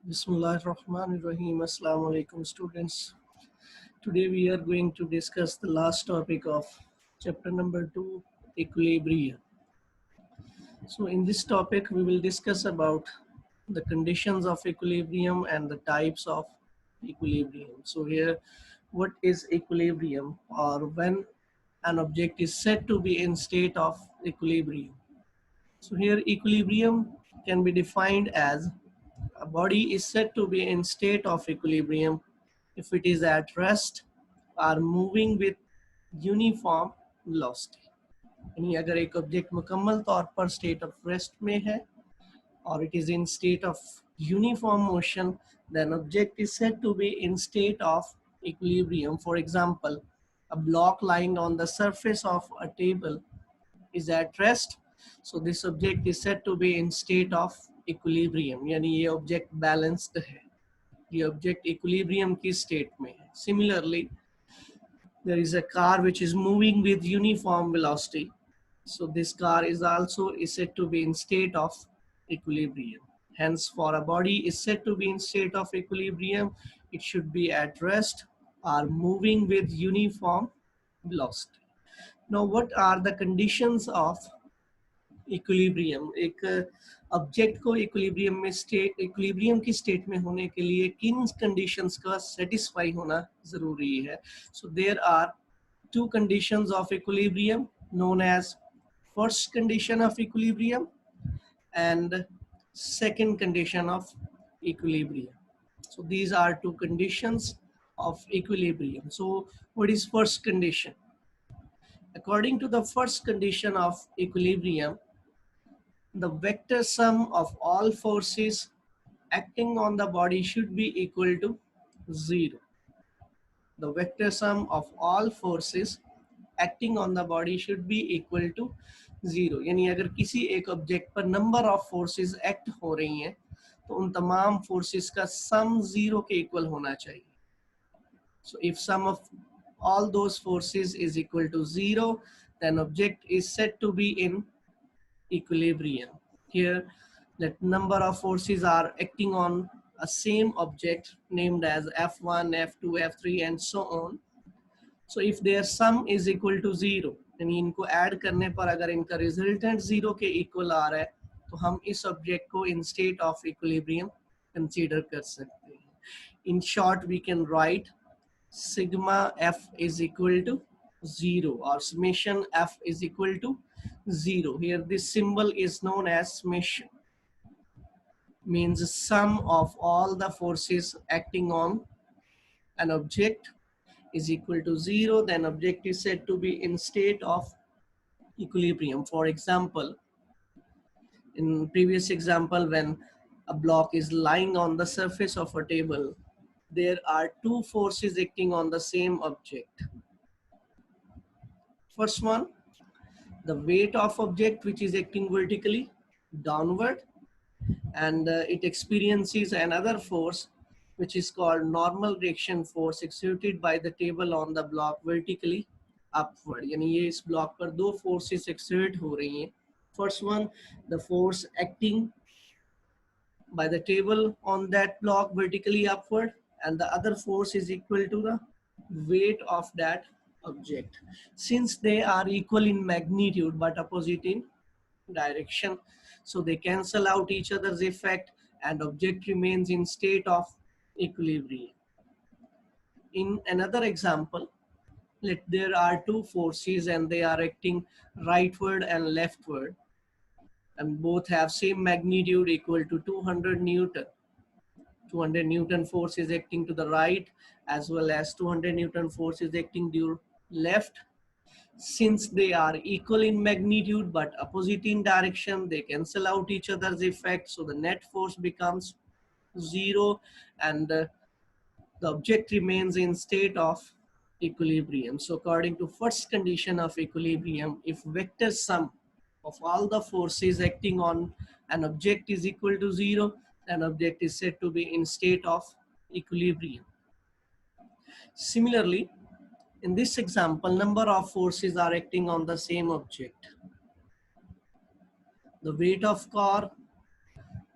Bismillahirrahmanirrahim. Assalamu alaikum students. Today we are going to discuss the last topic of chapter number 2, equilibrium. So in this topic we will discuss about the conditions of equilibrium and the types of equilibrium. So here, what is equilibrium, or when an object is said to be in state of equilibrium? So here equilibrium can be defined as a body is said to be in state of equilibrium if it is at rest or moving with uniform velocity. यानी अगर एक object मुकम्मल तौर पर state of rest में है और it is in state of uniform motion, then object is said to be in state of equilibrium. For example, a block lying on the surface of a table is at rest, so this object is said to be in state of equilibrium. यानी ये object balanced है, ये object equilibrium की state में है. Similarly, there is a car which is moving with uniform velocity, so this car is also said to be in state of equilibrium. Hence, for a body is said to be in state of equilibrium, it should be at rest or moving with uniform velocity. Now, what are the conditions of equilibrium? एक object को equilibrium की state में होने के लिए किन conditions का satisfy होना जरूरी है? So there are two conditions of equilibrium known as first condition of equilibrium and second condition of equilibrium. So these are two conditions of equilibrium. So what is first condition? According to the first condition of equilibrium, the vector sum of all forces acting on the body should be equal to 0. The vector sum of all forces acting on the body should be equal to 0. यानी अगर किसी एक object पर number of forces act हो रही हैं तो उन तमाम फोर्सेस का सम 0 के इक्वल होना चाहिए. So if sum of all those forces is equal to 0, then object is said to be in equilibrium. Here, that number of forces are acting on a same object named as F1, F2, F3 and so on. So if their sum is equal to 0, यानी इनको add करने पर अगर इनका resultant 0 के equal आ रहा है तो हम इस ऑब्जेक्ट को इन स्टेट ऑफ इक्विलिब्रियम कंसीडर कर सकते हैं. In short, we can write sigma F is equal to 0 or summation F is equal to 0. Here this symbol is known as summation, means sum of all the forces acting on an object is equal to 0, then object is said to be in state of equilibrium. For example, in previous example, when a block is lying on the surface of a table, there are two forces acting on the same object. First one, the weight of object which is acting vertically downward, and it experiences another force which is called normal reaction force exerted by the table on the block vertically upward. यानी ये इस block पर दो forces exert हो रही हैं. First one, the force acting by the table on that block vertically upward, and the other force is equal to the weight of that object. Since they are equal in magnitude but opposite in direction, so they cancel out each other's effect and object remains in state of equilibrium. In another example, there are two forces and they are acting rightward and leftward, and both have same magnitude equal to 200 Newton. 200 Newton force is acting to the right as well as 200 Newton force is acting to left. Since they are equal in magnitude but opposite in direction, they cancel out each other's effect, so the net force becomes 0 and the object remains in state of equilibrium. So according to first condition of equilibrium, if vector sum of all the forces acting on an object is equal to 0, then object is said to be in state of equilibrium. Similarly, in this example, number of forces are acting on the same object. The weight of car,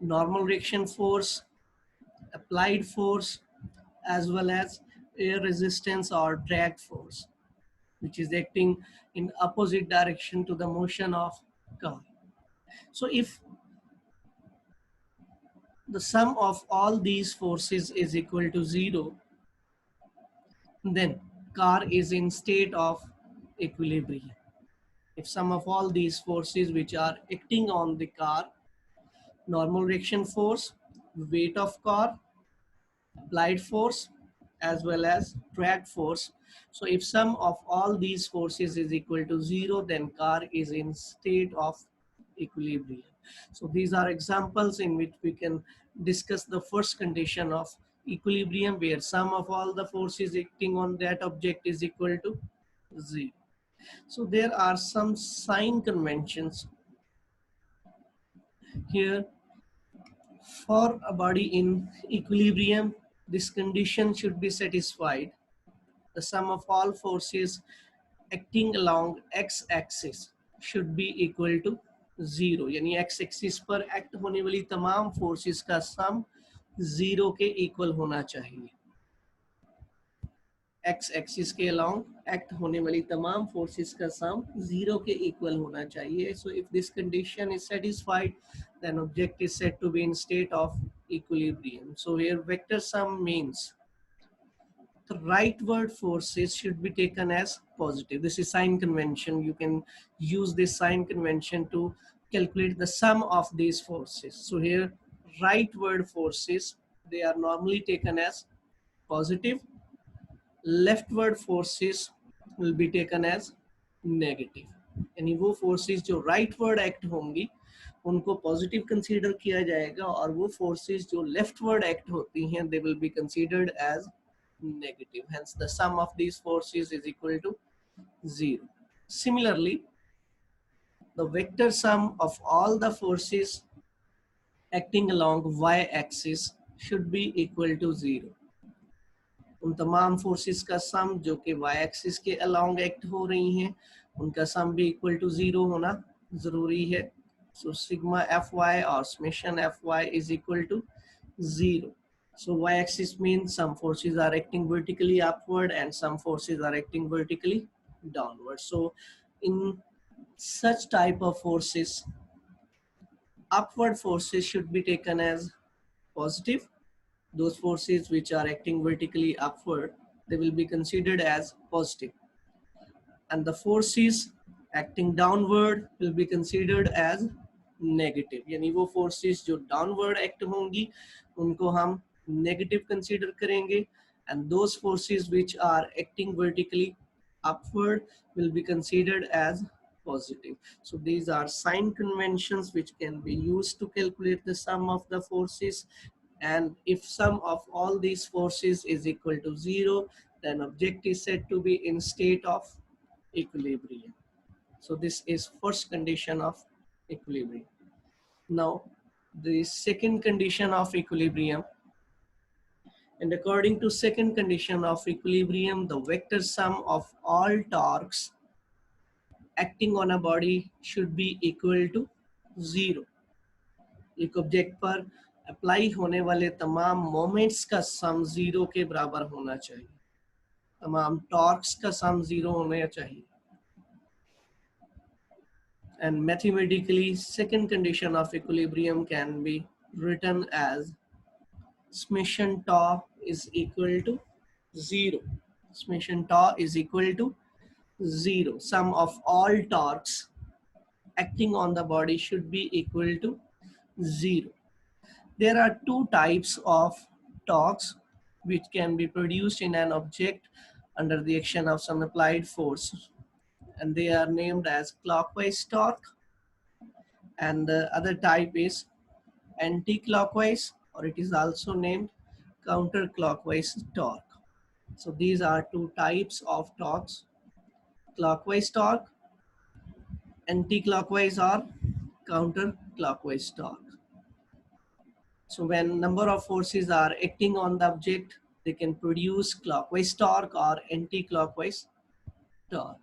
normal reaction force, applied force as well as air resistance or drag force, which is acting in opposite direction to the motion of car. So if the sum of all these forces is equal to 0, then car is in state of equilibrium. If sum of all these forces which are acting on the car, normal reaction force, weight of car, applied force, as well as drag force. So if sum of all these forces is equal to 0, then car is in state of equilibrium. So these are examples in which we can discuss the first condition of equilibrium, where sum of all the forces acting on that object is equal to 0. So there are some sign conventions here. For a body in equilibrium, this condition should be satisfied. The sum of all forces acting along x-axis should be equal to 0. यानी x-axis पर act होने वाली तमाम forces का sum 0 के equal होना चाहिए. x-axis के along act होने वाली तमाम forces का sum 0 के equal होना चाहिए. So if this condition is satisfied, then object is said to be in state of equilibrium. So here vector sum means the rightward forces should be taken as positive. This is sign convention. You can use this sign convention to calculate the sum of these forces. So here rightward forces, they are normally taken as positive. Leftward forces will be taken as negative. यानी वो forces जो rightward act होंगी उनको positive consider किया जाएगा, और वो forces जो leftward act होती हैं they will be considered as negative. Hence the sum of these forces is equal to 0. Similarly, the vector sum of all the forces acting along y-axis should be equal to 0. उन तमाम forces का sum जो कि y-axis के along act हो रही हैं, उनका sum भी equal to 0 होना जरूरी है. So sigma Fy or summation Fy is equal to 0. So y-axis means some forces are acting vertically upward and some forces are acting vertically downward. So in such type of forces, upward forces should be taken as positive. Those forces which are acting vertically upward, they will be considered as positive. And the forces acting downward will be considered as negative. यानी वो forces जो downward act होंगी उनको हम negative consider करेंगे, and those forces which are acting vertically upward will be considered as positive. So these are sign conventions which can be used to calculate the sum of the forces, and if sum of all these forces is equal to 0, then object is said to be in state of equilibrium. So this is first condition of equilibrium. Now the second condition of equilibrium, and according to second condition of equilibrium, the vector sum of all torques acting on a body should be equal to 0. एक object पर apply होने वाले तमाम moments का सम 0 के बराबर होना चाहिए. तमाम टॉर्क्स का सम 0 होना चाहिए. And mathematically, second condition of equilibrium can be written as summation tau is equal to 0. Summation tau is equal to 0. Sum of all torques acting on the body should be equal to 0. There are two types of torques which can be produced in an object under the action of some applied force, and they are named as clockwise torque, and the other type is anti-clockwise, or it is also named counterclockwise torque. So these are two types of torques: clockwise torque, anti-clockwise, or counterclockwise torque. So when number of forces are acting on the object, they can produce clockwise torque or anti-clockwise torque.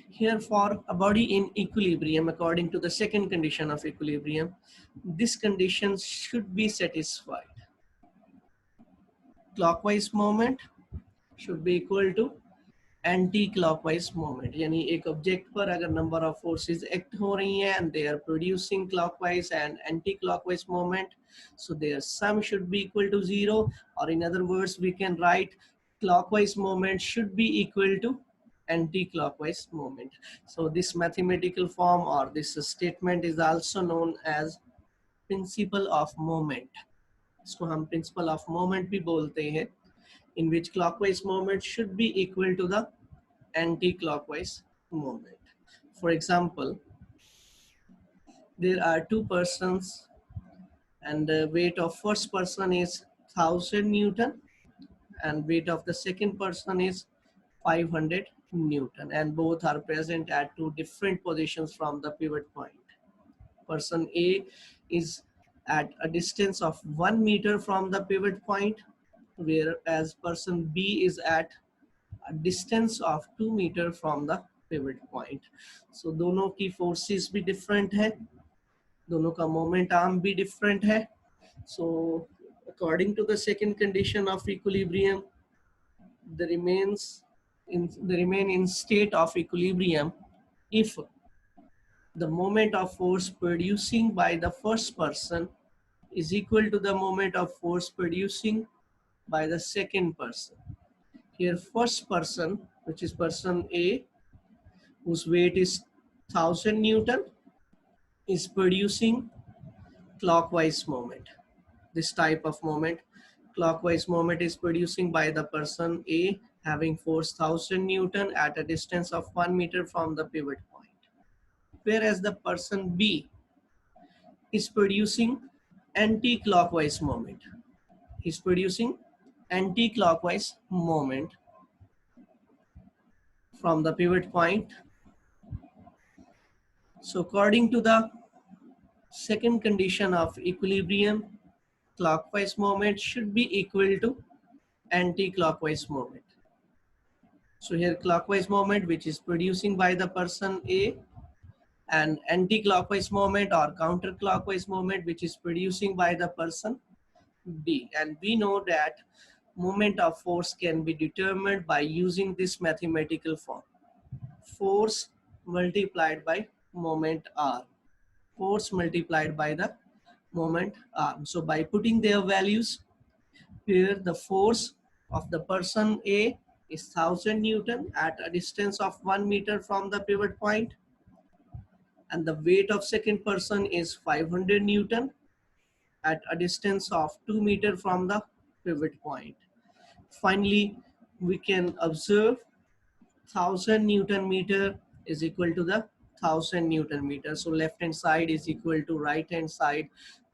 Here, for a body in equilibrium, according to the second condition of equilibrium, this condition should be satisfied. clockwise moment should be equal to anti clockwise moment, यानी एक object पर अगर number of forces act हो रही हैं and they are producing clockwise and anti clockwise moment, so their sum should be equal to zero, और in other words we can write clockwise moment should be equal to anti-clockwise moment. So this mathematical form or this statement is also known as principle of moment. इसको हम principle of moment भी बोलते हैं, in which clockwise moment should be equal to the anti-clockwise moment. For example, there are two persons and the weight of first person is 1000 Newton and weight of the second person is 500 Newton, and both are present at two different positions from the pivot point. Person A is at a distance of 1 meter from the pivot point, whereas person B is at a distance of 2 meter from the pivot point. So दोनों की forces भी different है, दोनों का moment arm भी different है. So according to the second condition of equilibrium, they remain in state of equilibrium if the moment of force producing by the first person is equal to the moment of force producing by the second person. Here first person, which is person A, whose weight is 1000 Newton, is producing clockwise moment. This type of moment, clockwise moment, is producing by the person A having force 1000 Newton at a distance of 1 meter from the pivot point. Whereas the person B is producing anti-clockwise moment. He's producing anti-clockwise moment from the pivot point. So according to the second condition of equilibrium, clockwise moment should be equal to anti-clockwise moment. So here clockwise moment, which is producing by the person A, and anti-clockwise moment or counterclockwise moment, which is producing by the person B. And we know that moment of force can be determined by using this mathematical form: force multiplied by moment R, force multiplied by the moment R. So by putting their values, here the force of the person A is 1000 Newton at a distance of 1 meter from the pivot point, and the weight of second person is 500 Newton at a distance of 2 meter from the pivot point. Finally, we can observe 1000 Newton meter is equal to the 1000 Newton meter. So left hand side is equal to right hand side.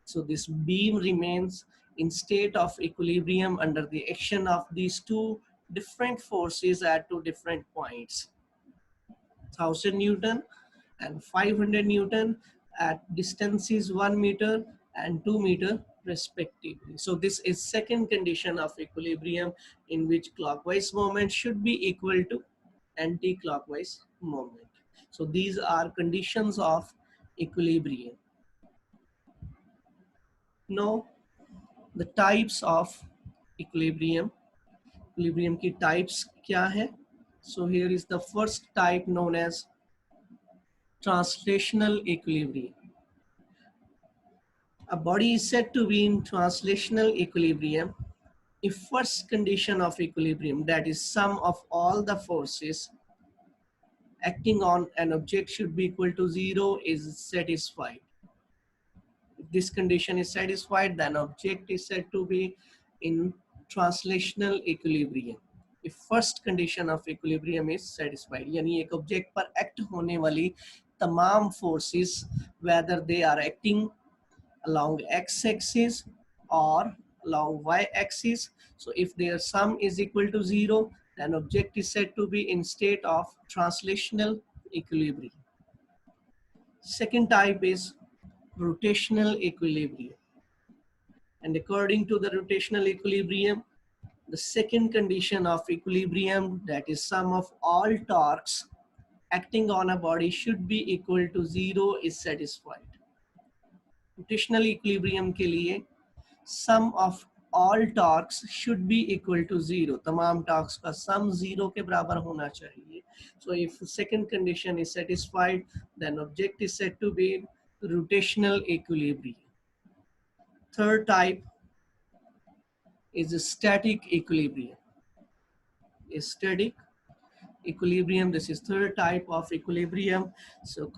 So this beam remains in state of equilibrium under the action of these two different forces at two different points. 1000 Newton and 500 Newton at distances 1 meter and 2 meter respectively. So this is second condition of equilibrium, in which clockwise moment should be equal to anti-clockwise moment. So these are conditions of equilibrium. Now the types of equilibrium. Equilibrium की types क्या है? So here is the first type known as translational equilibrium. A body is said to be in translational equilibrium if first condition of equilibrium, that is sum of all the forces acting on an object should be equal to 0, is satisfied. If this condition is satisfied, then object is said to be in translational equilibrium. If first condition of equilibrium is satisfied, यानी एक object पर act होने वाली तमाम forces, whether they are acting along x-axis or along y-axis, so if their sum is equal to 0, then object is said to be in state of translational equilibrium. Second type is rotational equilibrium, and according to the rotational equilibrium, the second condition of equilibrium, that is sum of all torques acting on a body should be equal to 0, is satisfied. Rotational equilibrium के लिए sum of all torques should be equal to zero. तमाम torques का sum zero के बराबर होना चाहिए. So if second condition is satisfied, then object is said to be in rotational equilibrium. Third type is static equilibrium. Static equilibrium, this is third type of equilibrium. So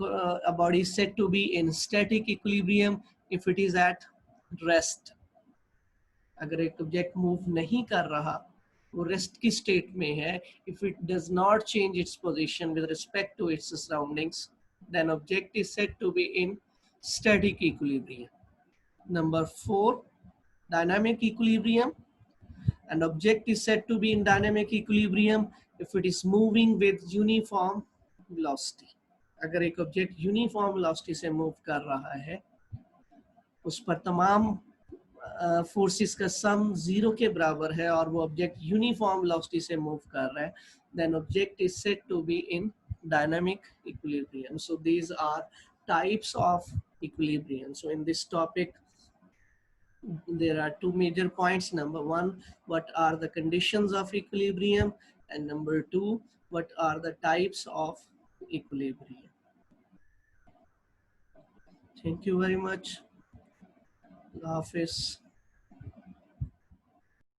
a body is said to be in static equilibrium if it is at rest. अगर एक object move नहीं कर रहा, वो rest की state में है, if it does not change its position with respect to its surroundings, then object is said to be in static equilibrium. Number 4, dynamic equilibrium. An object is said to be in dynamic equilibrium if it is moving with uniform velocity. अगर एक object uniform velocity से move कर रहा है, उस पर तमाम forces का सम जीरो के बराबर है और वो ऑब्जेक्ट यूनिफॉर्म वेलोसिटी से मूव कर रहा है, then object is said to be in dynamic equilibrium. So these are types of equilibrium. So in this topic there are two major points. Number 1, what are the conditions of equilibrium, and number 2, what are the types of equilibrium. Thank you very much. Allah Hafiz.